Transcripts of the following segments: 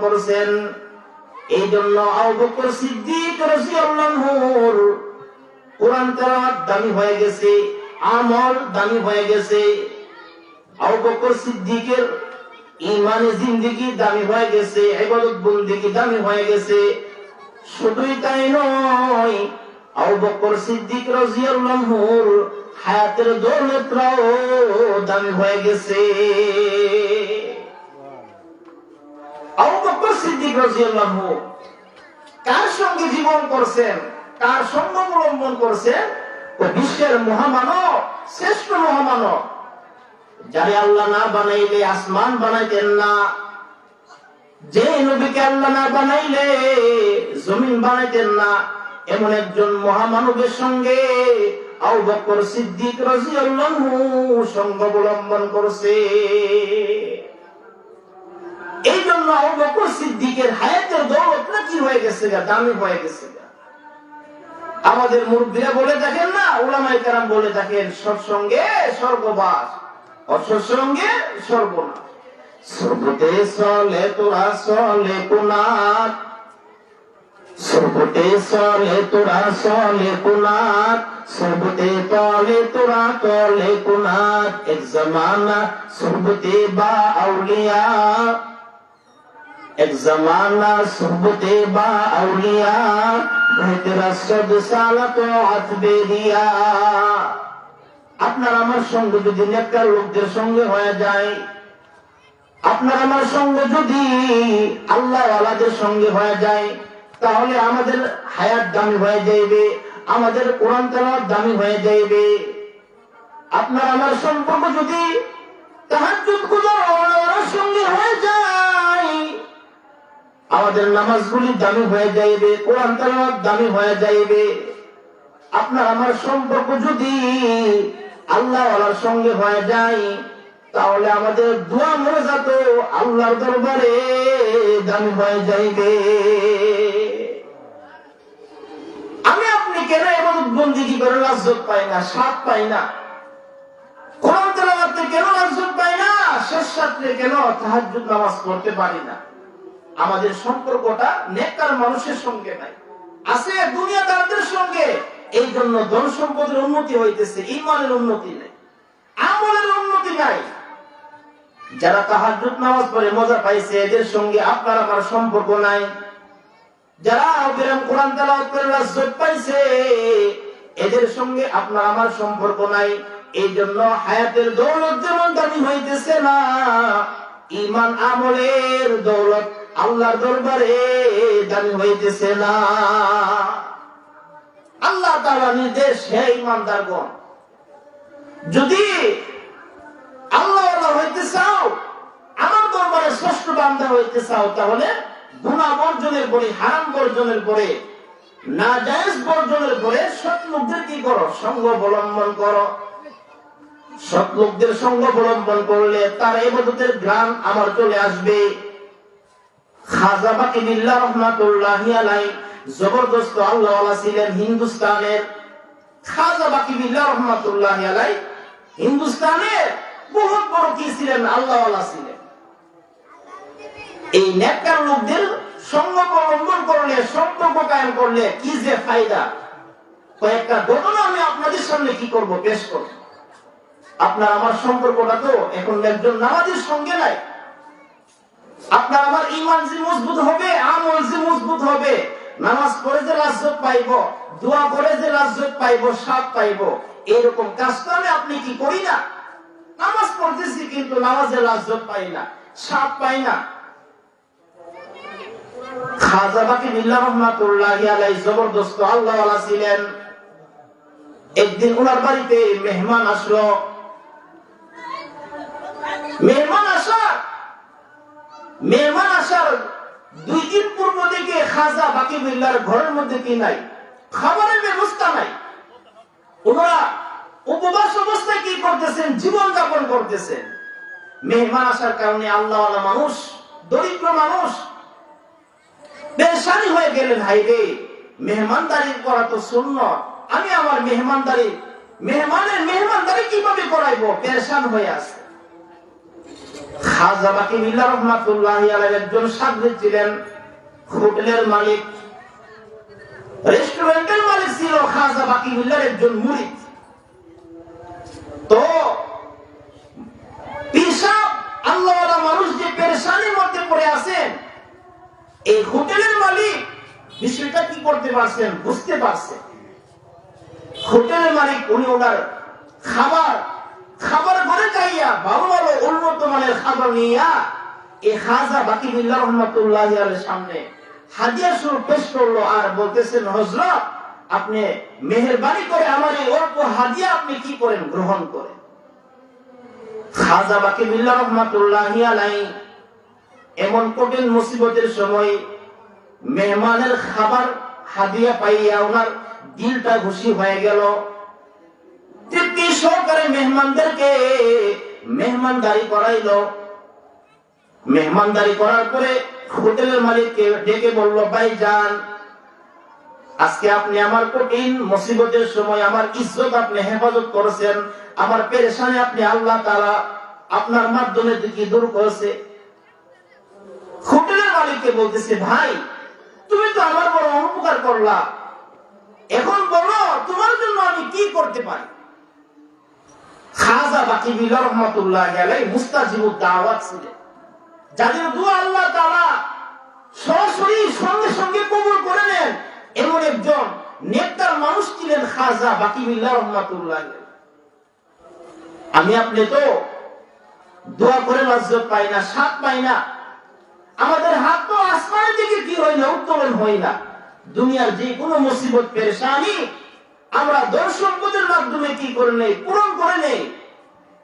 করেছেন। এই জন্য আবু বকর সিদ্দিক রাদিয়াল্লাহু আনহুর কোরআন তেলাওয়াত দামি হয়ে গেছে, আমল দামি হয়ে গেছে। আবু বকর সিদ্দিকের ঈমানি জিন্দেগি দামি হয়ে গেছে, ইবাদত বন্দেগি দামি হয়ে গেছে। শুধুই তাই নয়, আবু বকর সিদ্দিক রাদিয়াল্লাহু আনহুর হায়াতের দৌলতটাও দামি হয়ে গেছে। আবু বকর সিদ্দিক রাদিয়াল্লাহু আনহু কার সঙ্গে জীবন করছেন, কার সঙ্গ অবলম্বন করছেন? ও বিশ্বের মহামানব, শ্রেষ্ঠ মহামানব, যারে আল্লাহ না বানাইলে আসমান বানাইতেন না, যে নবীকে আল্লাহ না বানাইলে জমিন বানাইতেন না, এমন একজন মহামানবের সঙ্গে আবু বকর সিদ্দিক রাদিয়াল্লাহু আনহু সঙ্গ অবলম্বন করছে। এই জন্য আবু বকর সিদ্দিকের হায়াতের দৌলতটা কি হয়ে গেছে, দামি হয়ে গেছে। আমাদের মুরব্বীরা বলে দেখেন না, উলামায়ে কেরাম বলে দেখেন, সৎসঙ্গে স্বর্গবাস, অসৎসঙ্গে সর্বনাশ। সর্বতে চলে তোরা চলে কুনাত, সর্বতে চলে তোরা চলে কুনাত, সর্বতে তলে তোরা তলে কুনাত। এক জমানা সর্বতে বা আউলিয়া, এক জমানা সর্বতে বা আউলিয়া, বেহতেরা সদ সালাত আতবে দিয়া। আপনার আমার সঙ্গ যদি নেককার লোকদের সঙ্গে হয়ে যায়, আপনার আমার সঙ্গ যদি আল্লাহ ওয়ালাদের সঙ্গে হয়ে যায়, তাহলে আমাদের হায়াত দামি হয়ে যাইবে, আমাদের কোরআন তেলাওয়াত দামি হয়ে যাইবে। আপনার আমার সম্পর্ক যদি তাহাজ্জুদ গুজার সঙ্গে হয়ে যায়, আমাদের নামাজগুলি দামি হয়ে যাইবে, কোরআন তেলাওয়াত দামি হয়ে যাইবে। আপনার আমার সম্পর্ক যদি আল্লাহ ওয়ালার সঙ্গে হয়ে যায়, তাহলে আমাদের দোয়া মোনাজাত আল্লাহর দরবারে দামি হয়ে যাইবে। আমি আপনি কেন ইবাদত বন্দেগী করে লাজ্জত পাই না, স্বাদ পাই না? কোরআন তেলাওয়াতে কেন লাজ্জত পাই না? শেষ রাত্রে কেন তাহাজ্জুদ নামাজ পড়তে পারি না? আমাদের সম্পর্কটা নেককার মানুষের সঙ্গে নাই, আছে দুনিয়াদারদের সঙ্গে। এই জন্য ধন সম্পদের উন্নতি হইতেছে, ঈমানের উন্নতি নাই, আমলের উন্নতি নাই। যারা তাহাজ্জুদ নামাজ পড়ে মজা পাইছে, এদের সঙ্গে আপনার আমার সম্পর্ক নাই। যারা অবিরাম কোরআন তেলাওয়াত করে লাজ্জত পাইছে, এদের সঙ্গে আপনার আমার সম্পর্ক নাই। এই জন্য হায়াতের দৌলত যেমন দামি হইতেছে না, ঈমান আমলের দৌলত আল্লাহর দরবারে দামি হইতেছে না। আল্লাহ তাআলা নির্দেশ, হে ঈমানদারগণ, যদি আল্লাহ ওয়ালা হইতে চাও, আমার দরবারে শ্রেষ্ঠ বান্দা হইতে চাও, তাহলে গুনাহ বর্জনের পরে, হারাম বর্জনের পরে, নাজায়েজ বর্জনের পরে সৎ লোকদের কি করো? সঙ্গ অবলম্বন করো। সৎ লোকদের সঙ্গ অবলম্বন করলে তার ইবাদতের ঘ্রাণ আমার চলে আসবে। খাজা বাকি বিল্লাহ রাহমাতুল্লাহি আলাইহি জবরদস্ত আল্লাহ ওয়ালা ছিলেন হিন্দুস্তানের। খাজা বাকি বিল্লাহ রাহমাতুল্লাহি আলাইহি হিন্দুস্তানের বহুত বড় কি ছিলেন? আল্লাহ ওয়ালা ছিলেন। এই নেককার লোকদের সঙ্গ অবলম্বন করলে, সম্পর্ক কায়েম করলে কি যে ফায়দা, কয়েকটা ঘটনা আমি আপনাদের সামনে কি করব, পেশ করব। আপনার আমার সম্পর্কটা তো এখন একজন নামাজীর সঙ্গে নাই। আপনার আমার ঈমান যে মজবুত হবে, আমল যে মজবুত হবে, নামাজ পড়ে যে লাজ্জত পাইব, দোয়া করে যে লাজ্জত পাইব, স্বাদ পাইব, এরকম কাজ তো আপনি কি করি না? নামাজ পড়তেছি কিন্তু নামাজে লাজ্জত পাই না, স্বাদ পাই না। খাজা বাকি বিল্লাহ রাহমাতুল্লাহি আলাইহি জবরদস্ত আল্লাহ ওয়ালা ছিলেন। একদিন ওনার বাড়িতে মেহমান আসলো। মেহমান আসার 2 দিন পূর্ব থেকে খাজা বাকি বিল্লাহর ঘরের মধ্যে কি নাই? খাবারের ব্যবস্থা নাই। ওনারা উপবাস অবস্থায় কি করতেছেন? জীবন যাপন করতেছেন। মেহমান আসার কারণে আল্লাহ ওয়ালা মানুষ, দরিদ্র মানুষ পেরেশানি হয়ে গেলেন। হাইরে, মেহমানদারি করা তো সুন্নাত, আমি আমার মেহমানদারি কিভাবে করাইবো? পেরেশান হয়ে আছে। খাজা বাকি বিল্লাহ রহমাতুল্লাহি আলাইহি একজন সাগরেদ ছিলেন, হোটেলের মালিক, রেস্টুরেন্টের মালিক ছিল খাজা বাকি বিল্লাহর একজন মুরিদ। তো পিসাব আল্লাহওয়ালা মানুষ যে পেরেশানির মধ্যে পড়ে আছেন, এই হোটেলের মালিক বিষয়টা কি করতে পারছেন, বুঝতে পারছেন। হোটেলের মালিক উনি ওনার খাবার ঘরে যাইয়া ভালো ভালো উন্নত মানের খাবার নিয়া এই খাজা বাকি বিল্লাহ রহমাতুল্লাহি আলাইহির সামনে হাদিয়া স্বরূপ পেশ করলো, আর বলতেছেন, হযরত আপনি মেহেরবানি করে আমার এই অল্প হাদিয়া আপনি কি করেন, গ্রহণ করেন। খাজা বাকি বিল্লাহ রহমাতুল্লাহি আলাইহি এমন কঠিন মুসিবতের সময় মেহমানের খাবার হাদিয়া পাইয়া ওনার দিলটা খুশি হয়ে গেল। তৃপ্তি সহকারে মেহমানদেরকে মেহমানদারি করাইলো। মেহমানদারি করার পরে হোটেলের মালিককে ডেকে বলল, ভাইজান, আজকে আপনি আমার কঠিন মুসিবতের সময় আমার ইজ্জত আপনি হেফাজত করেছেন, আমার পেরেশানি আপনি আল্লাহ তাআলা আপনার মাধ্যমে কি দূর করেছে। হোটেলের মালিককে বলতেছে, ভাই তুমি তো আমার বড় উপকার করলা, এখন বলো তোমার জন্য আমি কি করতে পারি। খাজা বাকি বিল্লাহ রহমাতুল্লাহি আলাইহি মুস্তাজিবুদ দাওয়াত ছিলেন, যাদের দোয়া আল্লাহ তাআলা সরাসরি সঙ্গে সঙ্গে কবুল করে নেন, এমন একজন নেককার মানুষ ছিলেন খাজা বাকি বিল্লাহ রহমাতুল্লাহি আলাইহি। আমি আপনি তো দোয়া করে লজ্জত পাই না, স্বাদ পাই না, আমাদের হাত তো আসমানের দিকে কি হয় না, উত্তোলন হয় না। দুনিয়ার যে কোনো মুসিবত পেরেশানি আমরা ধন সম্পদের মাধ্যমে কি করে নেই, পূরণ করে নেই।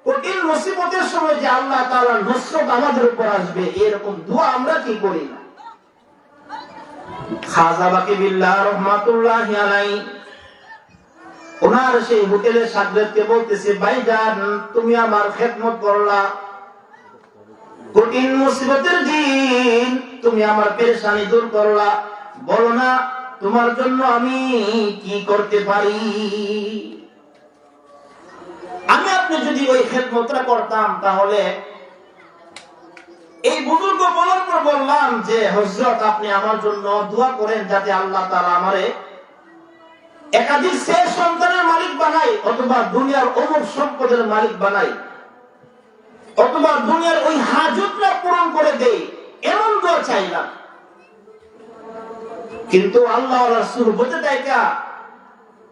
কঠিন মুসিবতের সময় যে আল্লাহ তাআলার নসরত আমাদের উপর আসবে, এরকম দোয়া আমরা কি করি না। খাজা বাকি বিল্লাহ রহমাতুল্লাহি আলাইহি ওনার সেই হোটেলের সাগরেদকে বলতেছে, ভাইজান তুমি আমার খেদমত করলা, কঠিন মুসিবতের দিন তুমি আমার পেরেশানি দূর করলা, বলো না তোমার জন্য আমি কি করতে পারি। আমি আপনি যদি ওই খেদমতটা করতাম, তাহলে এই বুজুর্গ বলার পর বললাম যে, হযরত আপনি আমার জন্য দোয়া করেন যাতে আল্লাহ তাআলা আমারে একাধিক শেষ সন্তানের মালিক বানায়, অথবা দুনিয়ার অমুক সম্পদের মালিক বানায়, অথবা দুনিয়ার ওই হাজতটা পূরণ করে দেয়, এমন দোয়া চাইলাম। কিন্তু আল্লাহ রাসূল বলতে দেখা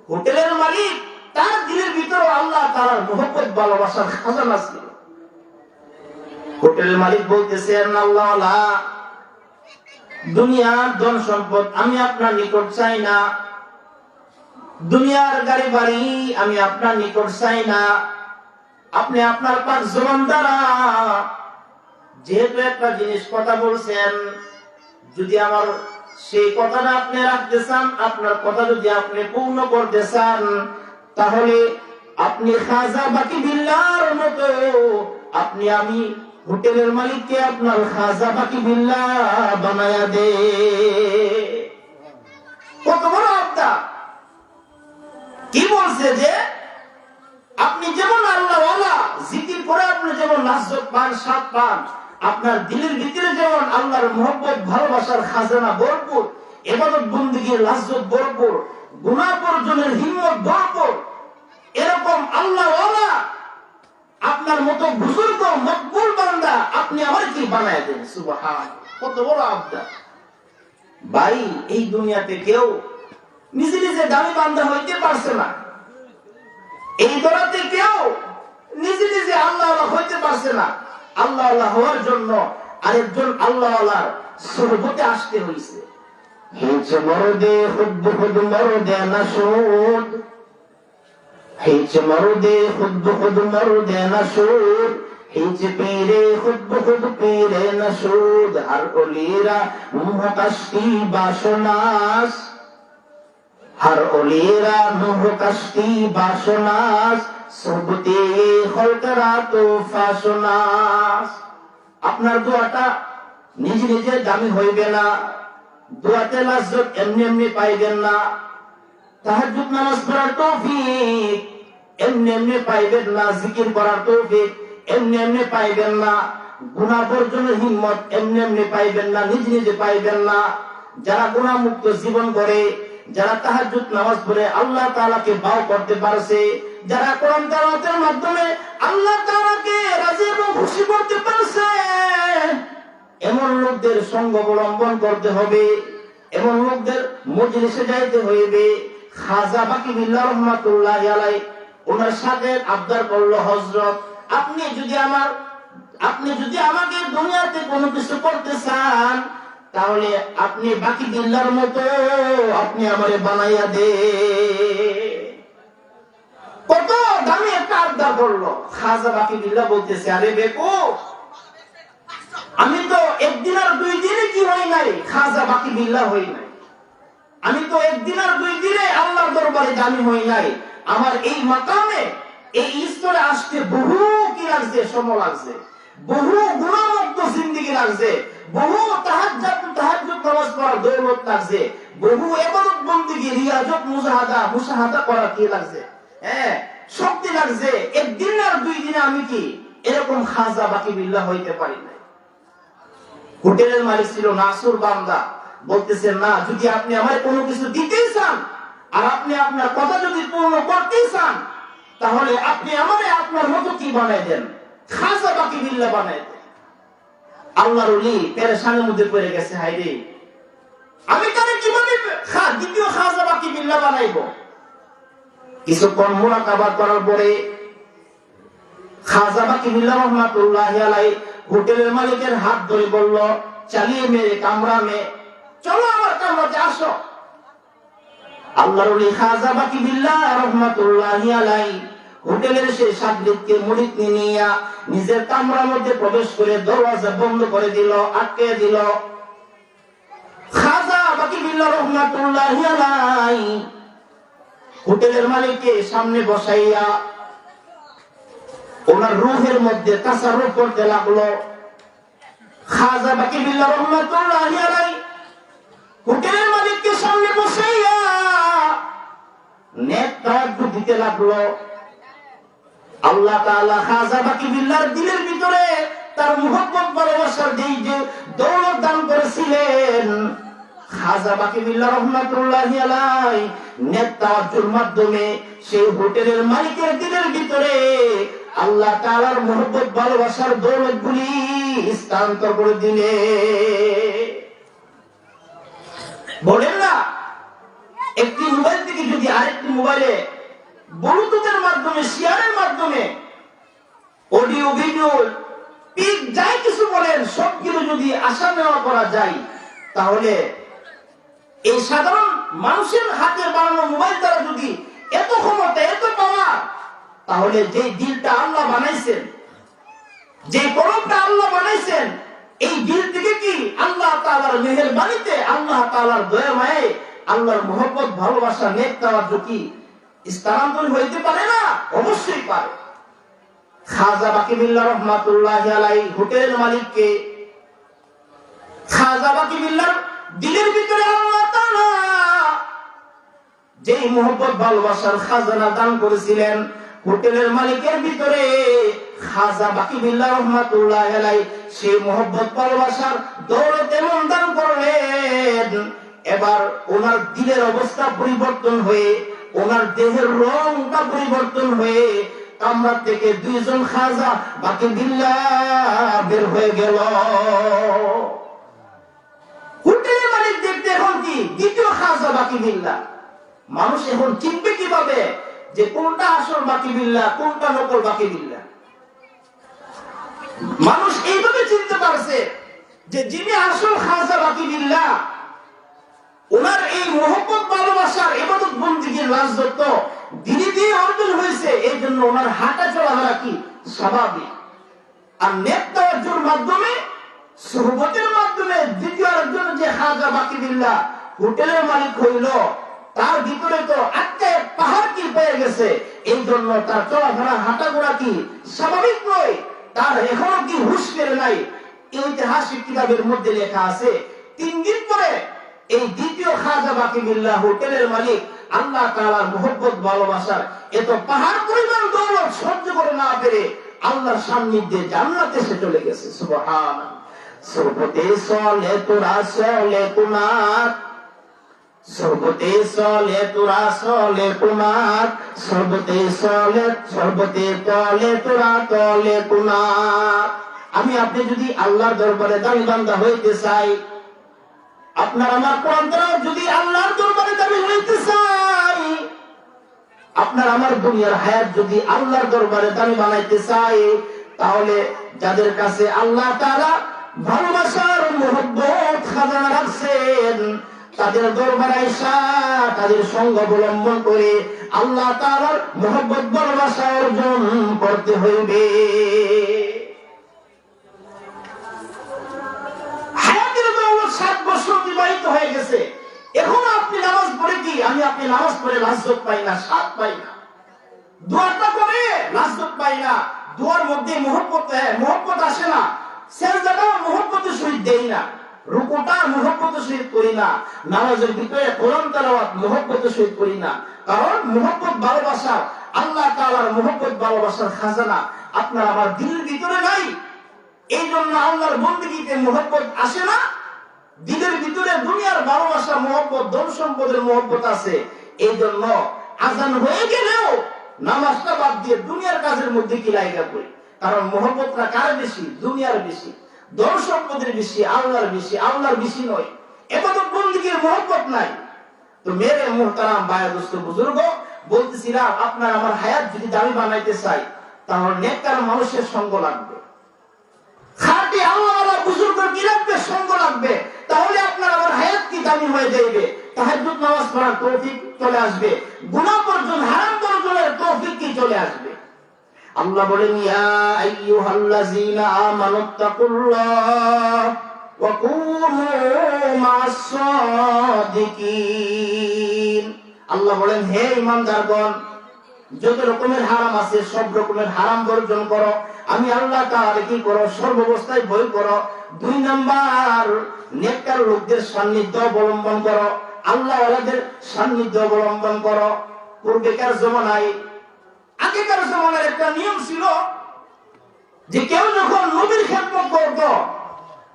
হোটেলের মালিক, তার দিলের ভিতরে আল্লাহ তাআলার মহব্বত ভালোবাসার খাজানা ছিল। হোটেলের মালিক বলতেছেন, আল্লাহ দুনিয়ার ধন সম্পদ আমি আপনার নিকট চাই না, দুনিয়ার গাড়ি বাড়ি আমি আপনার নিকট চাই না, আপনি আপনার পাক জবান দ্বারা যেহেতু একটা জিনিস কথা বলছেন, যদি আমার সেই কথাটা আপনি রাখতে চান, আপনার কথা যদি আপনি পূর্ণ করতে চান, তাহলে আপনি খাজা বাকি বিল্লাহর মতো আপনি আমি হোটেলের মালিককে আপনার খাজা বাকি বিল্লাহ বানায়া দে। কত বড় আবদা! কি বলছে যে আপনি যেমন আল্লাহওয়ালা, জিকির করে আপনি যেমন লাজ্জত পান, স্বাদ পান, আপনার দিলের ভিতরে যেমন আল্লাহর মহব্বত ভালোবাসার খাজানা ভরপুর, ইবাদত বন্দেগীর লাজ্জত ভরপুর, গুনাহ বর্জনের হিম্মত ভরপুর, এরকম আল্লাহওয়ালা আপনার মতো বুজুর্গ মকবুল বান্দা আপনি আমার কি বানায় দেন। সুবহান! কত বড় আবদা! ভাই, এই দুনিয়াতে কেউ নিজে নিজে দামি বান্দা হইতে পারছে না, এই দরাতে কেউ নিজে নিজে আল্লাহওয়ালা হইতে পারছে না। আল্লাহওয়ালা হওয়ার জন্য আরেকজন আল্লাহওয়ালার সুরবতে আসতে হইছে। হিচ মরদে খুদ খুদ মরদে নাশুদ, হিচ মরদে খুদ খুদ মরদে নাশুদ, হিচ পীরে খুদ খুদ পীরে নাশুদ, আর ওলিরা মুহ কাশতি বাসনাস, हर ओलेरा नुह कश्ती बासनास, सोबते खलकरा तो फासनास। আপনার দোয়াটা নিজে নিজে দামি হইবে না, দোয়াতে লাজ্জত এমনি এমনি পাইবেন না, তাহাজ্জুদ নামাজ পড়ার তৌফিক এমনি এমনি পাইবেন না, জিকির করার তৌফিক এমনি এমনি পাইবেন না। গুনাহ বর্জনের হিম্মত এমনি এমনি পাইবেন না, নিজে নিজে পাইবেন না। যারা গুনাহ মুক্ত জীবন করে, যারা তাহাজ্জুদ নামাজ পড়ে আল্লাহ তাআলাকে ভাও করতে পারছে, যারা কোরআন তেলাওয়াতের মাধ্যমে আল্লাহ তাআলাকে রাজি এবং খুশি করতে পারছে, এমন লোকদের সঙ্গ অবলম্বন করতে হবে, এমন লোকদের মজলিসে যাইতে হইবে। খাজা বাকি বিল্লাহ রহমাতুল্লাহি আলাইহি ওনার সাথে আবদার করলো, হযরত আপনি যদি আমাকে দুনিয়াতে কোনো কিছু করতে চান, তাহলে আপনি বাকি বিল্লাহর মতো আপনি আমারে বানাইয়া দে। কত দামি একটা আবদার করলো। খাজা বাকি বিল্লাহ বলতেছে, আরে বেকুফ, আমি তো একদিন আর দুই দিনে কি হই নাই, খাজা বাকি বিল্লাহ হই নাই। আমি তো একদিন আর দুই দিনে আল্লাহর দরবারে দামি হই নাই। আমার এই মাকামে, এই স্তরে আসতে বহু কি লাগছে, সময় লাগছে, বহু গুনাহমুক্ত জিন্দেগি লাগছে, বহু তাহাজ্জুদ নামাজ পড়ার দৌলত লাগছে, বহু ইবাদত বন্দেগি, রিয়াজত, মুশাহাদা করার কি লাগছে, হ্যাঁ শক্তি লাগছে। একদিন আর দুই দিনে আমি কি এরকম খাজা বাকি বিল্লাহ হইতে পারি না। হোটেলের মালিক ছিল নাসুর বান্দা, বলতেছেন না, যদি আপনি আমার কোনো কিছু দিতেই চান আর আপনি আপনার কথা যদি পূর্ণ করতেই চান, তাহলে আপনি আমারে আপনার মতো কি বানাই দেন, খাজা বাকি বিল্লাহ বানাই দেন। আল্লাহর ওলি পেরেশানির মধ্যে পড়ে গেছে, হায় রে, আমি তাহলে কিভাবে দ্বিতীয় খাজা বাকি বিল্লাহ বানাইবো? কিছুক্ষণ মুরাকাবা করার পরে খাজা বাকি বিল্লাহ রহমাতুল্লাহি আলাইহি হোটেলের মালিকের হাত ধরে বলল, চালিয়ে মেরে কামরা মে, চলো আমার কামরাতে আসো। আল্লাহর ওলি খাজা বাকি বিল্লাহ রহমাতুল্লাহি আলাইহি হোটেলের সেই সাগরিদকে মুরিদ নিয়ে নিজের কামরার মধ্যে প্রবেশ করে দরওয়াজা বন্ধ করে দিল, আটকে দিল। খাজা বাকি বিল্লাহ রহমাতুল্লাহি আলাইহি হোটেলের মালিককে সামনে বসাইয়া ওনার রূহের মধ্যে তাসাররুফ করতে লাগলো। খাজা বাকি বিল্লাহ রহমাতুল্লাহি আলাইহি হোটেলের মালিককে সামনে বসাইয়া নেক তাওয়াজ্জুহ দিতে লাগলো। আল্লাহ তাআলা খাজা বাকি বিল্লাহর দিলের ভিতরে তার মুহাব্বত ভালোবাসার যে দৌলত দান করেছিলেন, খাজা বাকি বিল্লাহ রহমাতুল্লাহি আলাইহি নেক তাওয়াজ্জুর মাধ্যমে সেই হোটেলের মালিকের দিলের ভিতরে আল্লাহ তাআলার মুহাব্বত ভালোবাসার দৌলতগুলি স্থানান্তর করে দিলে। বলেন না, একটি মোবাইল থেকে যদি আরেকটি মোবাইলে ব্লুটুথের মাধ্যমে, শেয়ারের মাধ্যমে অডিও, ভিডিও, পিক যাই কিছু বলেন সবগুলো যদি আসা নেওয়া করা যায়, তাহলে এই সাধারণ মানুষের হাতে বানানো মোবাইল দ্বারা যদি এত ক্ষমতা, এত পাওয়ার, তাহলে যে দিলটা আল্লাহ বানাইছেন, যে কলমটা আল্লাহ বানাইছেন, এই দিল থেকে কি আল্লাহ তাআলার মেহেরবানিতে, আল্লাহ তাআলার দয়া মায়ে, আল্লাহর মুহাব্বত ভালোবাসা, নেক তাওয়াজ্জুহ কি স্থানান্তর হইতে পারে না? অবশ্যই পারে। খাজা বাকি বিল্লাহ রহমাতুল্লাহি আলাইহি হোটেলের মালিককে খাজা বাকি বিল্লাহর দিলের ভিতরে আল্লাহ তাআলা যেই মুহাব্বত ভালোবাসার খাজানা দান করেছিলেন, হোটেলের মালিকের ভিতরে খাজা বাকি বিল্লাহ রহমাতুল্লাহি আলাইহি সেই মুহাব্বত ভালোবাসার দৌলত এমন দান করলেন, এবার ওনার দিলের অবস্থা পরিবর্তন হয়ে, ওনার দেহের রংটা পরিবর্তন হয়ে কামরা থেকে দুইজন খাজা বাকি বিল্লাহ বের হয়ে গেল। হোটেলের মালিক দেখতে এখন কি দ্বিতীয় খাজা বাকি বিল্লাহ। মানুষ এখন চিনবে কিভাবে যে কোনটা আসল বাকি বিল্লাহ, কোনটা নকল বাকি বিল্লাহ? মানুষ এইভাবে চিনতে পারছে যে যিনি আসল খাজা বাকি বিল্লাহ, ওনার এই মুহাব্বত ভালোবাসার ইবাদত বন্দেগীর লাজ্জত ধীরে ধীরে অর্জন হয়েছে, এই জন্য ওনার হাঁটা চলাফেরা কি স্বাভাবিক। আর নেক তাওয়াজ্জুর মাধ্যমে, সুহবতের মাধ্যমে দ্বিতীয় আরেকজন যে খাজা বাকি বিল্লাহ হোটেলের মালিক হইল, তার ভিতরে তো একটা পাহাড় কি পেয়ে গেছে, এই জন্য তার চলাফেরা হাঁটাঘোড়া কি স্বাভাবিক নয়, তার এখনো কি হুঁশ ফেরে নাই। ঐতিহাসিক কিতাবের মধ্যে লেখা আছে, 3 দিন পরে এই দ্বিতীয় খাজা বাকি বিল্লাহ হোটেলের মালিক আল্লাহ তাআলার মুহাব্বত ভালোবাসার এত পাহাড় পরিমাণ দৌলত সহ্য করে না পেরে আল্লাহর সান্নিধ্যে জান্নাতে সে চলে গেছে। সুবহানাল্লাহ। সর্বতে চলে তোরা চলে তোমার, সর্বতে চলে তোরা চলে তোমার, সর্বতে চলে সর্বতে তলে তোরা তলে তোমার। আমি আপনি যদি আল্লাহর দরবারে দামি বান্দা হইতে চাই, আপনার আমার প্রান্তরাও যদি আল্লাহর দরবারে দামি হইতে চাই, আপনার আমার দুনিয়ার হায়াত যদি আল্লাহর দরবারে দামি বানাইতে চাই, তাহলে যাদের কাছে আল্লাহ তাআলা ভালোবাসার মহব্বত খাজানা রাখছেন, তাদের দরবারে আইসা তাদের সঙ্গ অবলম্বন করে আল্লাহ তাআলার মহব্বত ভালোবাসা অর্জন করতে হইবে। হায়াতের দৌলত 7 বছর অতিবাহিত হয়ে গেছে, এখন আপনি নামাজ পড়ে কি আমি আপনি নামাজ পড়ে লাজ্জত পাই না, স্বাদ পাই না, দোয়াটা করে লাজ্জত পাই না, দোয়ার মধ্যে মহব্বত আসে না, সেজদাটাও মহব্বতের সহিত দেই না, রুকুটা মহব্বতের সহিত করি না, নামাজের ভিতরে কোরআন তেলাওয়াত মহব্বতের সহিত করি না। কারণ মহব্বত ভালোবাসা আল্লাহ তাআলার মহব্বত ভালোবাসার খাজানা আপনার আমার দিলের ভিতরে নাই। এই জন্য আল্লাহর বন্দেগীতে মহব্বত আসে না। দিলের ভিতরে দুনিয়ার ভালোবাসা মহব্বত, ধন সম্পদের মহব্বত আছে। এই জন্য আজান হয়ে গেলেও নামাজটা বাদ দিয়ে দুনিয়ার কাজের মধ্যে কি লাগা করি। কারণ মহব্বতটা কার বেশি? দুনিয়ার বেশি, ধন সম্পদের বেশি, আল্লাহর বেশি। আল্লাহর বেশি নয়, ইবাদত বন্দেগীর মহব্বত নাই। তো মেরে মুহতারাম ভাই দোস্ত বুজুর্গ, বলতেছিলাম আপনার আমার হায়াত যদি দামি বানাইতে চাই, তাহলে নেককার মানুষের সঙ্গ লাগবে, খাঁটি আল্লাহওয়ালা বুজুর্গের কি লাগবে? সঙ্গ লাগবে। তাহলে আপনার আমার হায়াত কি দামি হয়ে যাইবে, তাহাজ্জুদ নামাজ পড়ার তৌফিক চলে আসবে, গুনাহ বর্জন হারাম বর্জনের তৌফিক কি চলে আসবে। আল্লাহ বলেন ইয়া আইয়ুহাল্লাযীনা আমানুত্তাকুল্লাহ ওয়া কুনু মা'আস সাদিকিন। আল্লাহ বলেন হে ঈমানদারগণ, যত রকমের হারাম আছে সব রকমের হারাম বর্জন করো, আমি আল্লাহ তাআলা কি করো? সর্বাবস্থায় ভয় করো। 2 নাম্বার, নেককার লোকদের সান্নিধ্য অবলম্বন করো, আল্লাহওয়ালাদের সান্নিধ্য অবলম্বন করো। পূর্বেকার জমানায়, আগেকার জমানার একটা নিয়ম ছিল যে কেউ যখন নবীর খেদমত করত,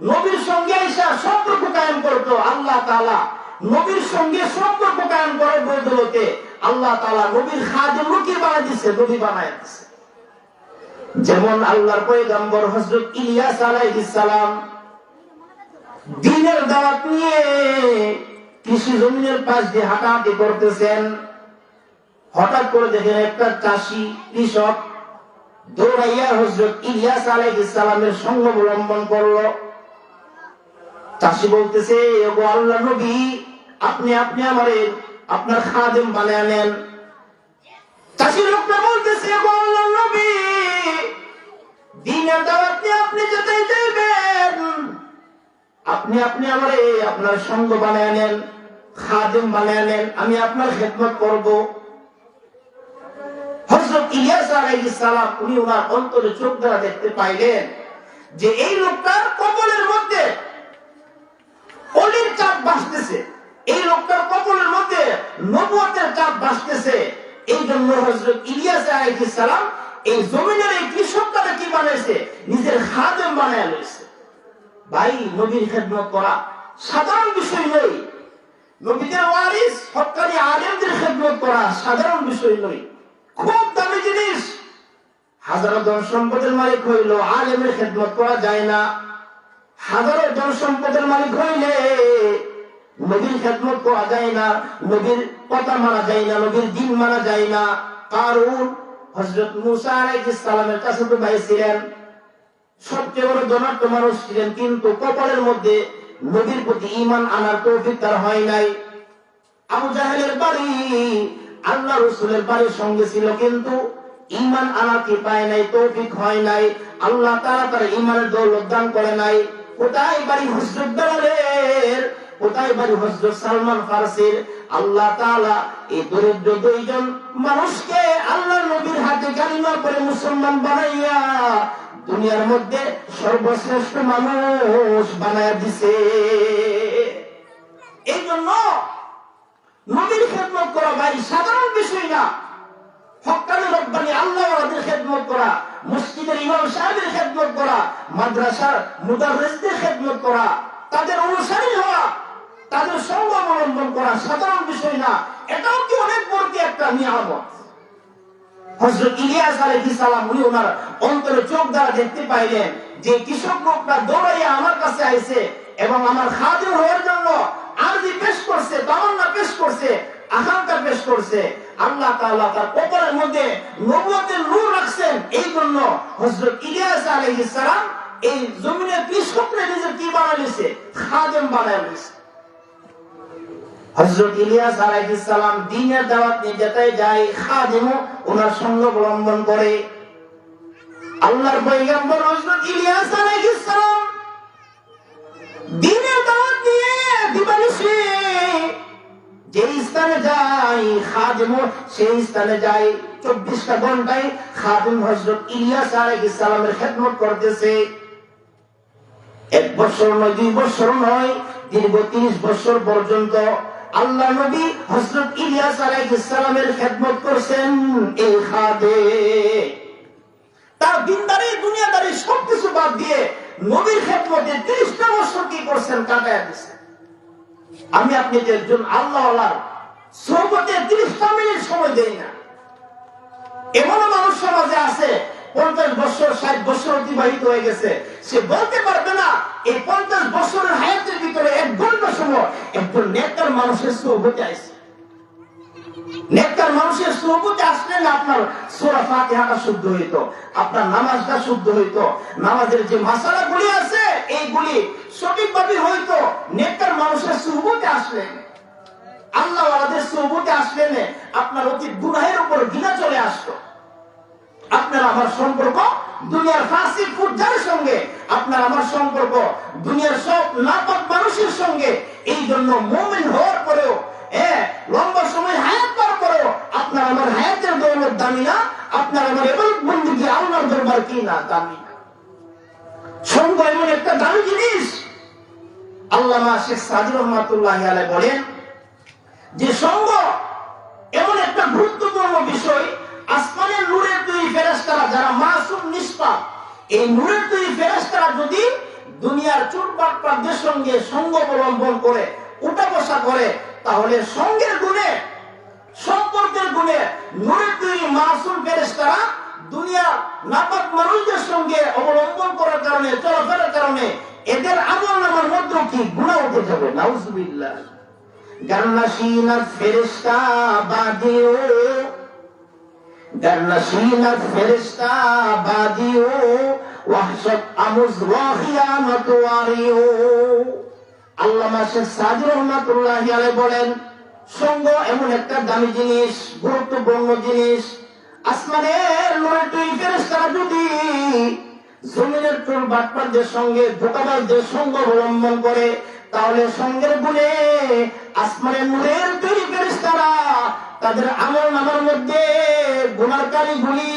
নবীর সঙ্গে এসে সম্পর্ক কায়েম করত, আল্লাহ তাআলা নবীর সঙ্গে সম্পর্ক কায়েম করার বদৌলতে আল্লাহ তাআলা নবীর খাদেম কি বানাই দিয়েছে? নবী বানায় দিয়েছে। যেমন আল্লাহর পয়গম্বর হযরত ইলিয়াস আলাইহিস সালাম দ্বীনের দাওয়াত নিয়ে কৃষি জমিনের পাশ দিয়ে হাঁটাহাঁটি করতেছেন। হঠাৎ করে দেখেন একটা চাষি কৃষক দৌড়াইয়া হযরত ইলিয়াস আলাইহিস সালামের সঙ্গ অবলম্বন করলো। চাষি বলতেছে, ওগো আল্লাহ নবী, আপনি আমারে আপনার খাদেম বানায় নেন। চাষি লোকটা বলতেছে, ওগো আল্লাহ নবী, দ্বীনের দাওয়াত নিয়ে আপনি যেতেই চাইবেন, আপনি আমারে আপনার সঙ্গ বানায় নেন, খাদেম বানায় নেন, আমি আপনার খেদমত করব। হযরত ইলিয়াস আলাইহিস সালাম উনি ওনার অন্তরে চোখ দ্বারা দেখতে পাইলেন যে এই লোকটার কপালের মধ্যে অলির চাপ ভাসতেছে, এই লোকটার কপালের মধ্যে নবুয়তের চাপ ভাসতেছে। এই জন্য হযরত ইলিয়াস আলাইহিস সালাম এই জমিনের এই কৃষকটাকে কি বানাইছে? নিজের খাদেম বানায় লইছে। ভাই, নবীর খেদমত করা সাধারণ বিষয় নয়, নবীদের ওয়ারিস হক্কানি আলেমদের খেদমত করা সাধারণ বিষয় নয়, খুব দামি জিনিস। হাজারো ধন সম্পদের মালিক হইল, আলেমের খেদমত করা যায় না। হাজারো ধন সম্পদের মালিক হইলে নবীর খেদমত করা যায় না, নবীর কথা মানা যায় না, নবীর দিন মানা যায় না। কারণ হযরত মুসা আলাইহিস সালামের কাছে তো ভাই ছিলেন, সবচেয়ে বড় ধনাঢ্য মানুষ ছিলেন, কিন্তু কপালের মধ্যে নবীর প্রতি ঈমান আনার তৌফিক তার হয় নাই। আবু জাহেলের বাড়ি আল্লাহ রাসূলের বাড়ির সঙ্গে ছিল, কিন্তু ঈমান আনার কি পায় নাই, তৌফিক হয় নাই। আল্লাহ তাআলা তার ঈমানের দৌলত দান করে নাই। কোথায় বাড়ি হযরত বেলালের, কোথায় বাড়ি হযরত সালমান ফারসির। আল্লাহ তাআলা এই দরিদ্র দুইজন মানুষকে আল্লাহর নবীর হাতে কালিমা পড়ে মুসলমান বানাইয়া দুনিয়ার মধ্যে সর্বশ্রেষ্ঠ মানুষ বানায়া দিছে। এই জন্য নবীর খেদমত করা ভাই সাধারণ বিষয় না। হক্কানি রব্বানি আল্লাহওয়ালাদের খেদমত করা, মসজিদের ইমাম সাহেবের খেদমত করা, মাদ্রাসার মুদাররিসদের খেদমত করা, তাদের অনুসারী হওয়া, তাদের সঙ্গ অবলম্বন করা সাধারণ বিষয় না, এটাও কি অনেক বড় কি একটা নিয়ামত। হযরত ইলিয়াস আলাইহিস সালাম উনি ওনার অন্তরে চোখ দ্বারা দেখতে পাইলেন যে কৃষক লোকটা দৌড়াইয়া আমার কাছে আইছে এবং আমার খাদিম হওয়ার জন্য আরজি পেশ করছে, তামান্না পেশ করছে, আকাঙ্ক্ষা পেশ করছে। আল্লাহ তাআলা তার কপালের মধ্যে নবুয়তের নূর রাখছেন। এই জন্য হযরত ইলিয়াস আলাইহিস সালাম এই জমিনে কৃষককে নিজের কি বানাইছে, খাদিম বানাইছে। হযরত ইলিয়াস আলাইহিস সালাম দ্বীনের দাওয়াত নিয়ে যেতে যায়, খাদিমও ওনার সঙ্গ অবলম্বন করে। আল্লাহর পয়গম্বর হযরত ইলিয়াস আলাইহিস সালাম দ্বীনের দাওয়াত নিয়ে দিবানিশি যে স্থানে যায়, খাদিমও সেই স্থানে যায়। 24টা ঘন্টায় খাদিম হযরত ইলিয়াস আলাইহিস সালামের খেদমত করতেছে। 1 বছর নয়, 2 বছর নয়, দীর্ঘ 30 বছর পর্যন্ত আল্লাহ নবী হযরত ইলিয়াস আলাইহিস সালামের খেদমত করছেন। এই খাদিম তার দিনদারি দুনিয়াদারি সবকিছু বাদ দিয়ে নবীর খেদমতে 30টা বছর কি করছেন, কাটায় দিয়েছেন। আমি আপনি যে একজন আল্লাহওয়ালার সোহবতে 30টা মিনিট সময় দেই না। এমনও মানুষ সমাজে আছে 50 বছর 60 বছর অতিবাহিত হয়ে গেছে, সে বলতে পারবে না এই 50 বছরের হায়াতের ভিতরে 1 ঘন্টা সময় একজন নেককার মানুষের সোহবতে আসছে। নেককার মানুষের সোহবতে আসলে না আপনার সূরা ফাতিহাটা শুদ্ধ হইতো, আপনার নামাজটা শুদ্ধ হইতো, নামাজের যে মাসালাগুলি আছে এইগুলি সঠিকভাবে হইতো। নেককার মানুষের সোহবতে আসলেন, আল্লাহওয়ালাদের সোহবতে আসলেন, আপনার অতীত গুনাহের উপর ঘৃণা চলে আসতো। আপনার আমার সম্পর্ক দুনিয়ার ফাসিক ফুটজারের সঙ্গে, আপনার আমার সম্পর্ক দুনিয়ার সব নাপাক মানুষের সঙ্গে। এই জন্য মুমিন হওয়ার পরেও, লম্বা সময় হায়াত পাওয়ার পরেও আপনার আমার হায়াতের দৌলত দামি না, আপনার আমার ইবাদত বন্দেগী আল্লাহর দরবার কি না দামি না। সঙ্গ এমন একটা দামি জিনিস। আল্লামা শেখ সাদী রহমাতুল্লাহি আলাইহি বলেন যে সঙ্গ এমন একটা গুরুত্বপূর্ণ বিষয়। আসমানের নূরের তৈরি ফেরেশতারা যারা মাসুম নিষ্পাপ, এই নূরের তৈরি ফেরেশতারা যদি দুনিয়ার চোরবাটপারদের সঙ্গে সঙ্গ অবলম্বন করে উঠা বসা করে, তাহলে সঙ্গের গুণে, সম্পর্কের গুণে নূরের তৈরি মাসুম ফেরেশতারা দুনিয়ার নাপাক মানুষদের সঙ্গে অবলম্বন করার কারণে, চলাফেরার কারণে এদের আমলনামার মধ্যে কি গুনাহ উঠে যাবে। নাউজুবিল্লাহ। গান্নাশিনাত ফেরেশতা বাদিও, গান্নাশিনাত ফেরেশতা বাদিও, ওয়াহশাত আমুজ ওয়াখিয়ানাত ওয়ারিও। আল্লামা শেখ সাদী রহমাতুল্লাহি আলাইহি বলেন সঙ্গ এমন একটা দামি জিনিস, গুরুত্বপূর্ণ জিনিস। আসমানের নূরের তৈরি ফেরেশতারা যদি জমিনের চোর বাটপারদের সঙ্গে, ধোঁকাবাজদের সঙ্গ অবলম্বন করে, তাহলে সঙ্গের গুণে আসমানের নূরের তৈরি ফেরেশতারা তাদের আমলনামার মধ্যে গুনার কালিগুলি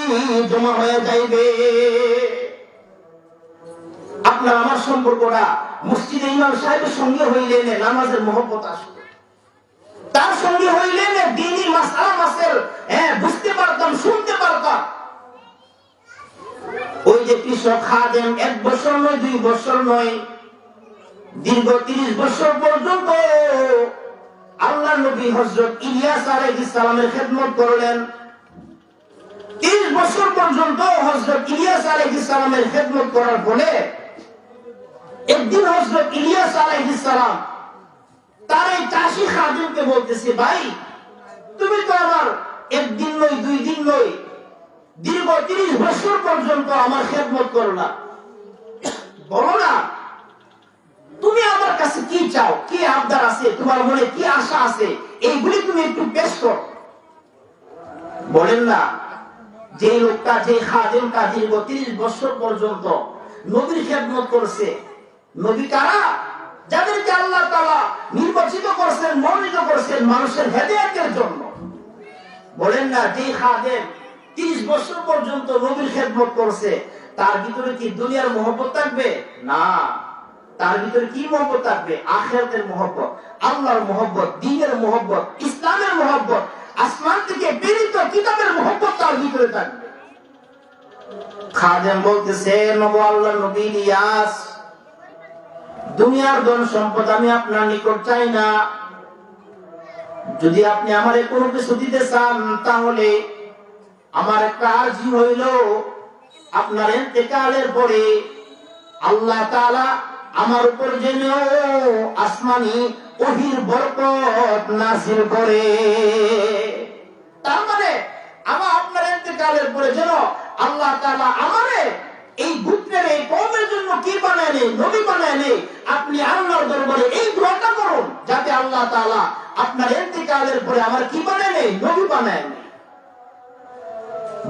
জমা হয়ে যাইবে। আপনার আমার সম্পর্কটা মসজিদে ইমাম সাহেবের সঙ্গে হইলে নামাজের মহব্বত আসবে, তার সঙ্গে হইলে দ্বীনি মাসআলা মাসেল বুঝতে পারতাম, শুনতে পারতাম। ওই যে কৃষক খাদেম 1 বছর নয়, 2 বছর নয়, দীর্ঘ 30 বছর পর্যন্ত আল্লাহ নবী হযরত ইলিয়াস আলাইহিস সালামের খেদমত করলেন। 30 বছর পর্যন্ত হযরত ইলিয়াস আলাইহিস সালামের খেদমত করার ফলে একদিন হযরত ইলিয়াস আলাইহিস সালাম তার এই চাষী খাদিমকে বলতেছে, ভাই তুমি তো আমার 1 দিন নয়, 2 দিন নয়, দীর্ঘ 30 বছর পর্যন্ত আমার খেদমত করলা, বলো না তুমি আমার কাছে কি চাও, কি আবদার আছে, তোমার মনে কি আশা আছে, এইগুলি তুমি একটু পেশ করো। বলেন না যে লোকটা, যে খাদিমটা দীর্ঘ 30 বছর পর্যন্ত নবীর খেদমত করছে, নবী কারা? যাদেরকে আল্লাহ তাআলা নির্বাচিত করেছেন, মনোনীত করেছেন মানুষের হেদায়েতের জন্য। বলেন না যে খাদিম 30 বছর পর্যন্ত নবীর খেদমত করছে, তার ভিতরে কি দুনিয়ার মহব্বত থাকবে? না, তার ভিতরে কি মহব্বত থাকবে? আখিরাতের মহব্বত, আল্লাহর মহব্বত, দ্বীনের মহব্বত, ইসলামের মহব্বত। আসমান থেকে প্রেরিত কিতাবের মহব্বত তার ভিতরে থাকবে। খাদেম বলতেছে, নবী আল্লাহর নবী ইলিয়াস, দুনিয়ার ধন সম্পদ আমি আপনার নিকট চাই না। যদি আপনি আমারে কোনো কিছু দিতে চান, তাহলে আমার একটা আরজি হইল, আপনার ইন্তেকালের পরে আল্লাহ তাআলা আমার উপর যেন আসমানি ওহীর বরকত নাযিল করে। তার মানে আমার আপনার ইন্তেকালের পরে যেন আল্লাহ তাআলা আমারে এই গোত্রের এই কওমের জন্য কি বানায় নেই, নবী বানায় নেই। আপনি আল্লাহর দরবারে এই দোয়াটা করুন, যাতে আল্লাহ তাআলা আপনার ইন্তেকালের পরে আমার কি বানায় নেই, নবী বানায় নেই।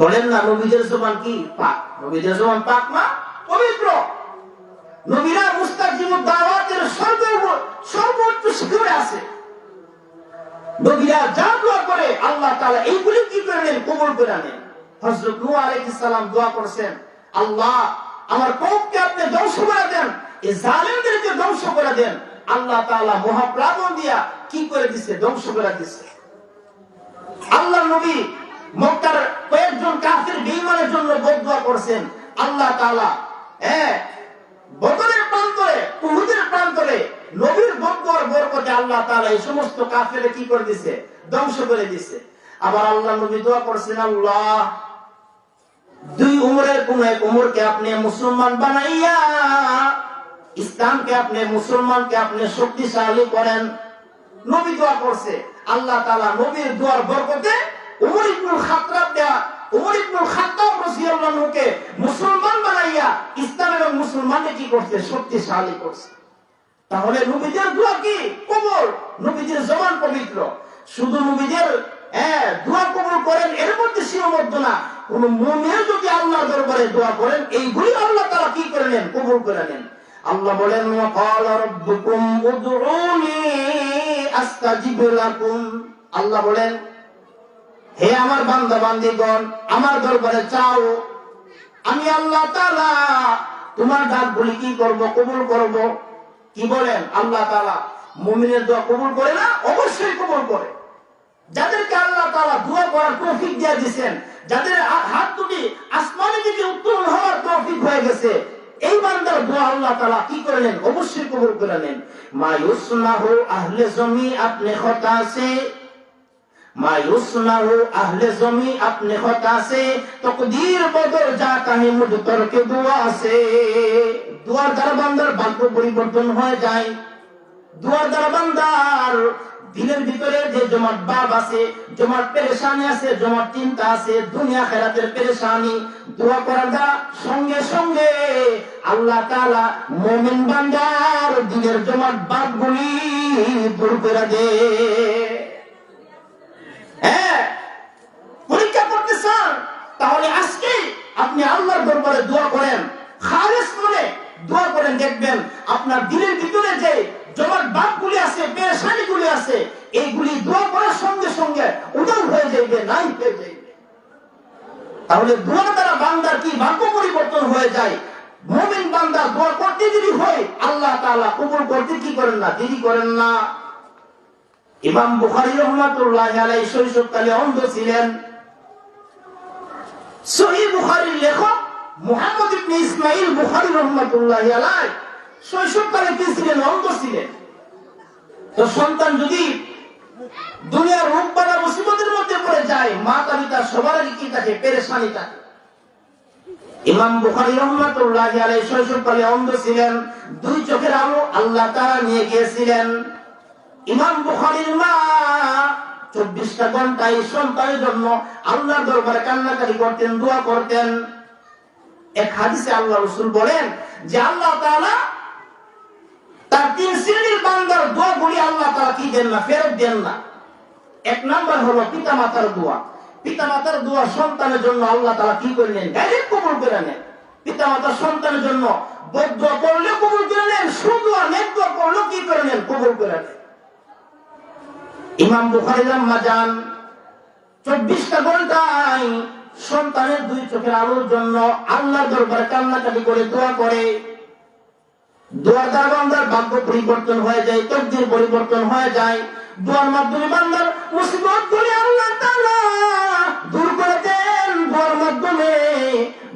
বলেন না, নবীদের জবান কি পাক? নবীদের জবান পাক না, পবিত্র। নবীরা মুস্তাকিমুদ দাওয়াতের সর্বোচ্চ শিখরে আছে। নবীরা যা দোয়া করে আল্লাহ তাআলা এইগুলি কি করে নেন, কবুল করে নেন। হযরত নূহ আলাইহিস সালাম দোয়া করেছেন, আল্লাহ আমার কওমকে আপনি ধ্বংস করে দেন, এই জালেমদেরকে ধ্বংস করে দেন। আল্লাহ তাআলা মহাপ্লাবন দিয়া কি করে দিয়েছে, ধ্বংস করে দিয়েছে। আল্লাহ নবী মক্কার কয়েকজন কাফির বেঈমানের জন্য বদদুয়া করেছেন। আল্লাহ তাআলা বদরের প্রান্তরে, উহুদের প্রান্তরে নবীর বদদুয়ার বরকতে আল্লাহ তাআলা এই সমস্ত কাফিরকে কি করে দিয়েছে, ধ্বংস করে দিয়েছে। আবার আল্লাহ নবী দোয়া করেছেন, আল্লাহ দুই উমরের কোন এক উমরকে আপনি মুসলমান বানাইয়া ইসলামকে আপনি মুসলমানকে আপনি শক্তিশালী করেন। নবী দোয়া করছে, আল্লাহ তাআলা নবীর দোয়ার বরকতে উমর ইবনুল খাত্তাব রাদিয়াল্লাহু আনহুকে মুসলমান বানাইয়া ইসলাম এবং মুসলমানকে কি করছে, শক্তিশালী করছে। তাহলে নবীদের দোয়া কি কবুল, নবীদের জবান পবিত্র। শুধু নবীদের দোয়া কবুল করেন এর মধ্যে সীমাবদ্ধ না, কোন মুমিন যদি আল্লাহর দরবারে দোয়া করেন এইগুলি আল্লাহ তাআলা কি করে নেন, কবুল করে নেন। আল্লাহ বলেন, ওয়া ক্বালা রাব্বুকুম উদউনি আস্তাজিব লাকুম। আল্লাহ বলেন, হে আমার বান্দা বান্দীগণ, আমার দরবারে চাও, আমি আল্লাহ তাআলা তোমার ডাকগুলি কি করব, কবুল করব। কি বলেন, আল্লাহ তাআলা মুমিনের দোয়া কবুল করে না? অবশ্যই কবুল করে। যাদেরকে আল্লাহ তাআলা দোয়া করার তৌফিক দিয়ে দিয়েছেন, যাদের হাত দুটি আসমানের দিকে উত্তোলন হওয়ার তৌফিক হয়ে গেছে, এই বান্দার দোয়া আল্লাহ তাআলা কি করে নেন, অবশ্যই কবুল করে নেন। মায়ুসনাহু আহলে জমি আপনি খতা সে, মায়ুসনাহু আহলে জমি আপনি খতা সে, তকদীর বদল জাতা হে মুঝ তরকে দুয়া সে। দুয়ার দ্বারা বান্দার ভাগ্য পরিবর্তন হয়ে যায়। দুয়ার দ্বারা বান্দার দিলের ভিতরে যে জমাট ভাব আছে, জমাট পেরেশানি আছে, জমাট চিন্তা আছে, দুনিয়া আখিরাতের পেরেশানি, দোয়া করার দ্বারা সঙ্গে সঙ্গে আল্লাহ তাআলা মুমিন বান্দার দিলের জমাট ভাবগুলি দূর করে দেয়। পরীক্ষা করতে চান, তাহলে আজকে আপনি আল্লাহর দরবারে দোয়া করেন, খালিস মনে দোয়া করেন, দেখবেন আপনার দিলের ভিতরে যে জমাট ভাবগুলি আছে, পেরেশানিগুলি আছে, এইগুলি দোয়া করার সঙ্গে সঙ্গে উদার হয়ে যাবে, নাই হয়ে যাবে। তাহলে দোয়ার দ্বারা বান্দার কি ভাগ্য পরিবর্তন হয়ে যায়। মুমিন বান্দা দোয়া করতে দেরি হয়, আল্লাহ তাআলা কবুল করতে কি করেন না, দেরি করেন না। ইমাম বুখারী রাহমাতুল্লাহি আলাইহি শৈশবকালে অন্ধ ছিলেন। সহিহ বুখারীর লেখক মুহাম্মদ ইবনে ইসমাঈল বুখারী রাহমাতুল্লাহি আলাইহি শৈশবকালে কি ছিলেন, অন্ধ ছিলেন। তো সন্তান যদি দুনিয়ার রূপ বালা মুসিবতের মধ্যে পড়ে যায়, মাতা পিতা সবার আগে কি থাকে, পেরেশানি থাকে। ইমাম বুখারী রাহমাতুল্লাহি আলাইহি শৈশবকালে অন্ধ ছিলেন, দুই চোখের আলো আল্লাহ তাআলা নিয়ে গিয়েছিলেন। ইমাম বুখারীর মা 24টা ঘন্টা এই সন্তানের জন্য আল্লাহর দরবারে কান্নাকাটি করতেন, দোয়া করতেন। এক হাদিসে আল্লাহ রাসূল বলেন যে আল্লাহ তাআলা তার 3 শ্রেণীর বান্দার দোয়াগুলি আল্লাহ তাআলা কি দেন না, ফেরত দেন না। এক নাম্বার হলো পিতামাতার দোয়া। পিতামাতার দোয়া সন্তানের জন্য আল্লাহ তাআলা কি করে নেন, ডাইরেক্ট কবুল করে নেন। পিতামাতার সন্তানের জন্য বদদোয়া করলে কবুল করে নেন, সুদোয়া নেক দোয়া করলে কি করে নেন, কবুল করে নেন। ইমাম বুখারীর আম্মা জান 24টা ঘন্টায় সন্তানের দুই চোখের আলোর জন্য আল্লাহর দরবারে কান্নাকাটি করে দোয়া করে। দোয়ার দ্বারা বান্দার ভাগ্য পরিবর্তন হয়ে যায়, তকদির পরিবর্তন হয়ে যায়। দোয়ার মাধ্যমে বান্দার মুসিবত গুলি আল্লাহ তাআলা দূর করে দেন। দোয়ার মাধ্যমে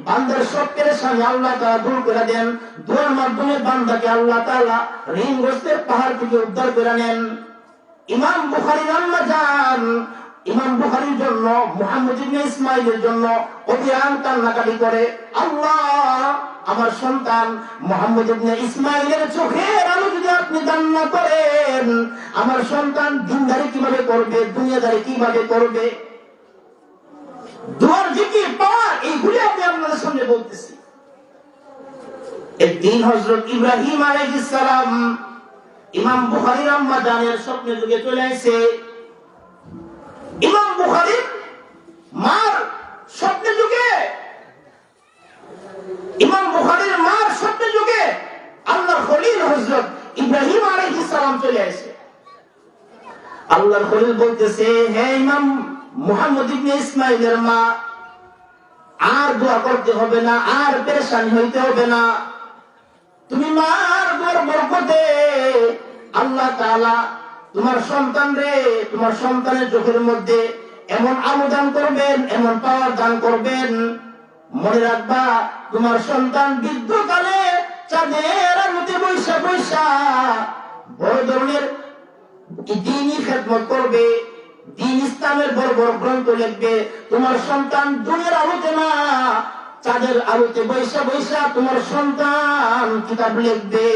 বান্দার সব পেরেশানি আল্লাহ তাআলা দূর করে দেন। দোয়ার মাধ্যমে বান্দাকে আল্লাহ তাআলা ঋণগ্রস্তের পাহাড় থেকে উদ্ধার করে নেন। ইমাম বুখারী আম্মা জান ইমাম বুখারীর জন্য, মুহাম্মদ ইবনে ইসমাঈলের জন্য অবিরাম কান্নাকাটি করে, আল্লাহ আমার সন্তান মুহাম্মদ ইবনে ইসমাঈলের চোখের আলো যদি আপনি দান না করেন, আমার সন্তান দিনদারি কিভাবে করবে, দুনিয়াদারি কিভাবে করবে। দুয়ার জিকির পাওয়ার এইগুলি আমি আপনাদের সামনে বলতেছি। একদিন হযরত ইব্রাহিম আলাইহিস সালাম ইমাম বুখারীর আম্মা জানের স্বপ্নে যুগে চলে আসে। ইমাম বুখারীর মার স্বপ্নে যুগে, ইমাম বুখারীর মার স্বপ্নে যুগে আল্লাহর খলিল হযরত ইব্রাহিম আলাইহিস সালাম চলে আসে। আল্লাহর খলিল বলতেছে, হে ইমাম মুহাম্মদ ইবনে ইসমাঈলের মা, আর দোয়া করতে হবে না, আর পেরেশানি হইতে হবে না। তুমি মার দোয়ার বরকতে আল্লাহ তাআলা তোমার সন্তান রে, তোমার সন্তানের চোখের মধ্যে এমন আলো দান করবেন, এমন পাওয়ার দান করবেন। মনে রাখবা, তোমার সন্তান বৃদ্ধকালে চাঁদের আলোতে বৈশা বৈশা বড় ধরনের দ্বীনি খেদমত করবে, দ্বীন ইসলামের বড় বড় গ্রন্থ লিখবে। তোমার সন্তান দুনিয়ার আলোতে না, চাঁদের আলোতে বৈশা বৈশা তোমার সন্তান কিতাব লিখবে।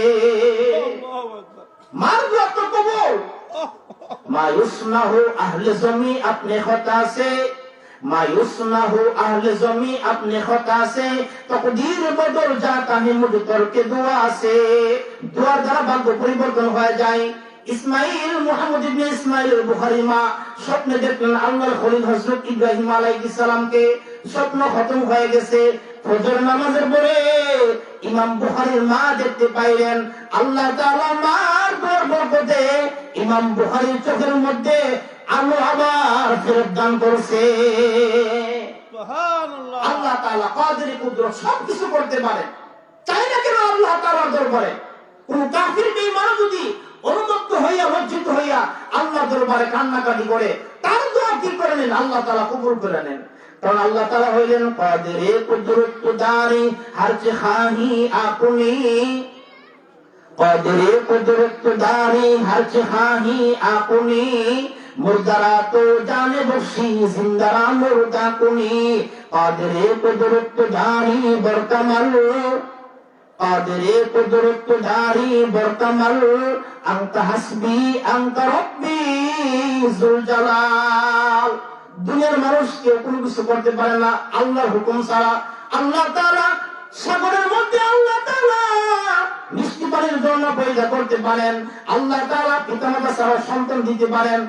মার দোয়া তো কবুল। মায়ুসনাহু আহলে জমি আপনি খতা সে, মায়ুসনাহু আহলে জমি আপনি খতা সে, তকদীর বদল জাতা হে মুঝকর কে দুয়া সে। দুয়ার দ্বারা ভাগ্য পরিবর্তন হয়ে যায়। ইসমাঈল, মুহাম্মদ ইবনে ইসমাঈল বুখারী মা স্বপ্নে দেখলেন আল্লাহর খলিল হযরত ইব্রাহিম আলাইহিস সালামকে। স্বপ্ন খতম হয়ে গেছে। ফজর নামাজের পরে ইমাম বুখারীর মা দেখতে পাইলেন আল্লাহ তাআলা মার বরকতে ইমাম বুখারীর চোখের মধ্যে আলো আবার ফেরত দান করছে। সুবহানাল্লাহ। আল্লাহ তাআলা কাদির কুদরত সবকিছু করতে পারে, চাই না কেন আল্লাহ তাআলার দরবারে কোন কাফির বেঈমান যদি অনুতপ্ত হইয়া লজ্জিত হইয়া আল্লাহ দরবারে কান্নাকাটি করে, তার দোয়া কি করে নেন, আল্লাহ তাআলা কবুল করে নেন। কারণ আল্লাহ তাআলা হইলেন কাদিরে কুদরত দারি হর যে খাহি আপনি, কাদিরে কুদরত দারি হর যে খাহি আপনি, মুর্দারা তো জানে বখশি জিন্দারা মুর্দা কুনি, কাদিরে কুদরত দারি বরকমাল, কাদিরে কুদরত দারি বরকমাল, আনতা হাসবি আনতা রব্বি যুল জালাল। দুনিয়ার মানুষ কেউ কোনো কিছু করতে পারে না আল্লাহর হুকুম ছাড়া। আল্লাহ তাআলা সাগরের মধ্যে আল্লাহ তাআলা মিষ্টি পানির ঝর্ণা পয়দা করতে পারেন। আল্লাহ তাআলা পিতামাতা ছাড়া সন্তান দিতে পারেন।